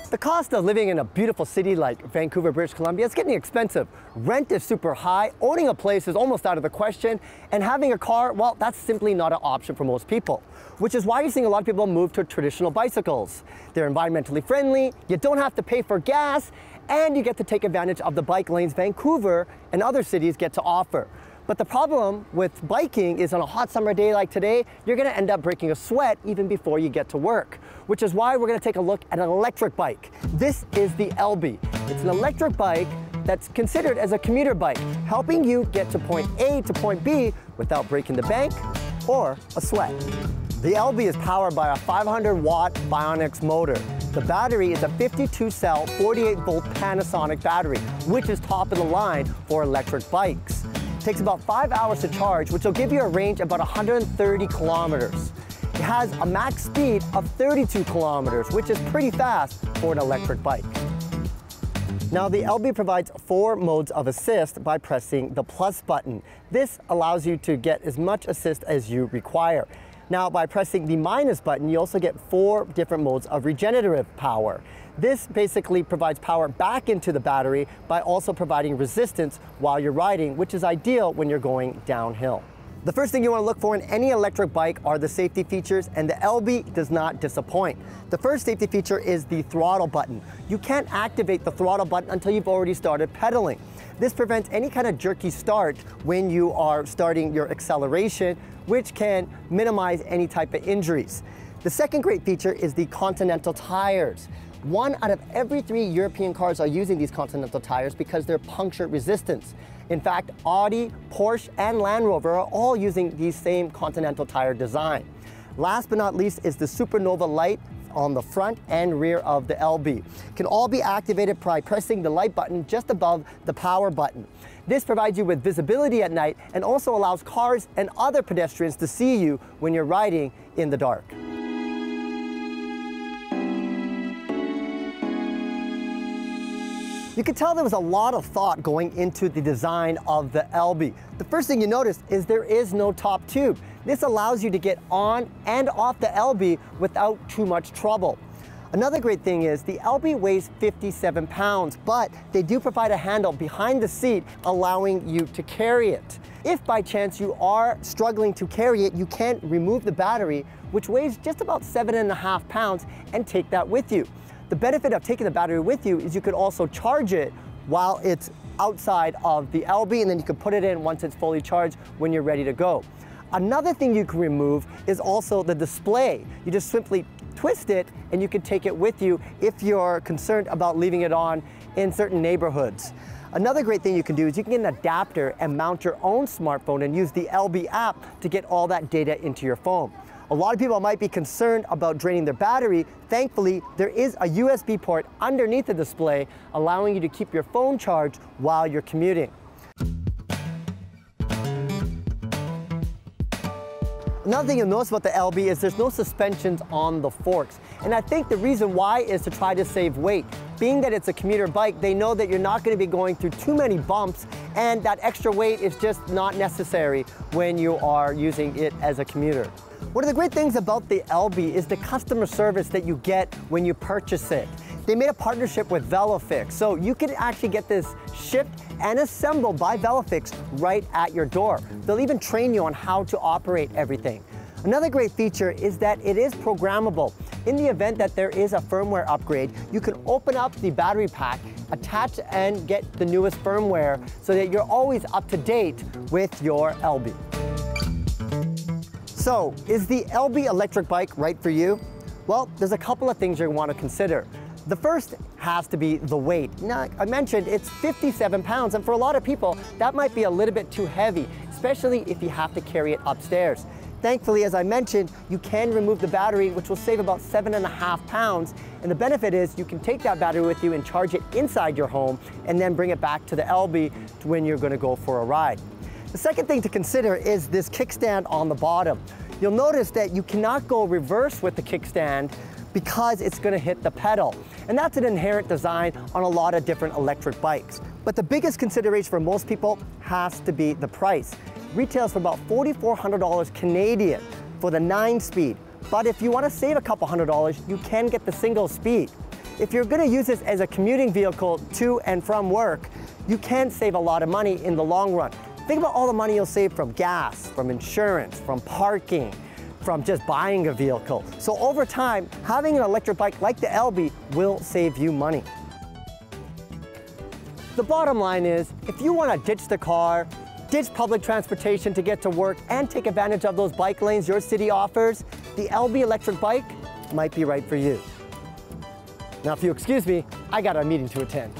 The cost of living in a beautiful city like Vancouver, British Columbia is getting expensive. Rent is super high, owning a place is almost out of the question, and having a car, well, that's simply not an option for most people. Which is why you're seeing a lot of people move to traditional bicycles. They're environmentally friendly, you don't have to pay for gas, and you get to take advantage of the bike lanes Vancouver and other cities get to offer. But the problem with biking is on a hot summer day like today, you're gonna end up breaking a sweat even before you get to work, which is why we're gonna take a look at an electric bike. This is the Elby. It's an electric bike that's considered as a commuter bike, helping you get to point A to point B without breaking the bank or a sweat. The Elby is powered by a 500-watt Bionics motor. The battery is a 52-cell, 48-volt Panasonic battery, which is top of the line for electric bikes. It takes about 5 hours to charge, which will give you a range of about 130 kilometers. It has a max speed of 32 kilometers, which is pretty fast for an electric bike. Now, the Elby provides 4 modes of assist by pressing the plus button. This allows you to get as much assist as you require. Now, by pressing the minus button, you also get 4 different modes of regenerative power. This basically provides power back into the battery by also providing resistance while you're riding, which is ideal when you're going downhill. The first thing you want to look for in any electric bike are the safety features, and the Elby does not disappoint. The first safety feature is the throttle button. You can't activate the throttle button until you've already started pedaling. This prevents any kind of jerky start when you are starting your acceleration, which can minimize any type of injuries. The second great feature is the Continental Tires. 1 out of every 3 European cars are using these Continental tires because they're puncture resistant. In fact, Audi, Porsche, and Land Rover are all using these same Continental tire design. Last but not least is the Supernova Light on the front and rear of the Elby. It can all be activated by pressing the light button just above the power button. This provides you with visibility at night and also allows cars and other pedestrians to see you when you're riding in the dark. You can tell there was a lot of thought going into the design of the Elby. The first thing you notice is there is no top tube. This allows you to get on and off the Elby without too much trouble. Another great thing is the Elby weighs 57 pounds, but they do provide a handle behind the seat allowing you to carry it. If by chance you are struggling to carry it, you can remove the battery, which weighs just about 7.5 pounds, and take that with you. The benefit of taking the battery with you is you could also charge it while it's outside of the Elby, and then you can put it in once it's fully charged when you're ready to go. Another thing you can remove is also the display. You just simply twist it and you can take it with you if you're concerned about leaving it on in certain neighborhoods. Another great thing you can do is you can get an adapter and mount your own smartphone and use the Elby app to get all that data into your phone. A lot of people might be concerned about draining their battery. Thankfully, there is a USB port underneath the display, allowing you to keep your phone charged while you're commuting. Another thing you'll notice about the Elby is there's no suspensions on the forks. And I think the reason why is to try to save weight. Being that it's a commuter bike, they know that you're not going to be going through too many bumps, and that extra weight is just not necessary when you are using it as a commuter. One of the great things about the Elby is the customer service that you get when you purchase it. They made a partnership with VeloFix, so you can actually get this shipped and assembled by VeloFix right at your door. They'll even train you on how to operate everything. Another great feature is that it is programmable. In the event that there is a firmware upgrade, you can open up the battery pack, attach and get the newest firmware so that you're always up to date with your Elby. So, is the Elby electric bike right for you? Well, there's a couple of things you want to consider. The first has to be the weight. Now, I mentioned it's 57 pounds, and for a lot of people, that might be a little bit too heavy, especially if you have to carry it upstairs. Thankfully, as I mentioned, you can remove the battery, which will save about 7.5 pounds. And the benefit is you can take that battery with you and charge it inside your home and then bring it back to the Elby when you're going to go for a ride. The second thing to consider is this kickstand on the bottom. You'll notice that you cannot go reverse with the kickstand because it's going to hit the pedal. And that's an inherent design on a lot of different electric bikes. But the biggest consideration for most people has to be the price. Retails for about $4,400 Canadian for the 9-speed. But if you want to save a couple $100, you can get the single speed. if you're going to use this as a commuting vehicle to and from work, you can save a lot of money in the long run. Think about all the money you'll save from gas, from insurance, from parking, from just buying a vehicle. So over time, having an electric bike like the Elby will save you money. The bottom line is, if you want to ditch the car, ditch public transportation to get to work, and take advantage of those bike lanes your city offers, the Elby electric bike might be right for you. Now, if you excuse me, I got a meeting to attend.